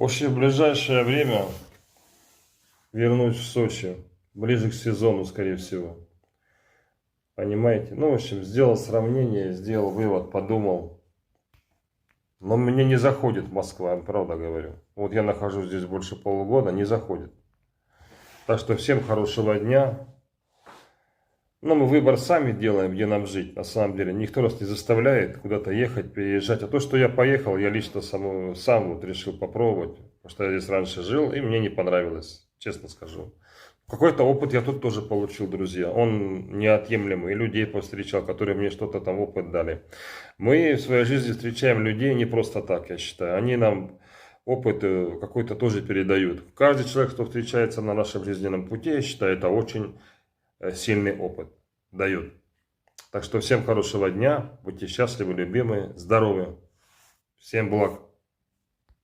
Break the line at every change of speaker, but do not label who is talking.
общем, в ближайшее время вернусь в Сочи. Ближе к сезону, скорее всего. Понимаете? Ну, в общем, сделал сравнение, сделал вывод, подумал. Но мне не заходит Москва, правда говорю. Вот я нахожусь здесь больше полугода, не заходит. Так что всем хорошего дня. Но мы выбор сами делаем, где нам жить. На самом деле, никто нас не заставляет куда-то ехать, переезжать. А то, что я поехал, я лично сам вот решил попробовать. Потому что я здесь раньше жил, и мне не понравилось, честно скажу. Какой-то опыт я тут тоже получил, друзья. Он неотъемлемый. И людей повстречал, которые мне что-то там опыт дали. Мы в своей жизни встречаем людей не просто так, я считаю. Они нам опыт какой-то тоже передают. Каждый человек, кто встречается на нашем жизненном пути, я считаю, это очень сильный опыт дает. Так что всем хорошего дня. Будьте счастливы, любимые, здоровы. Всем благ.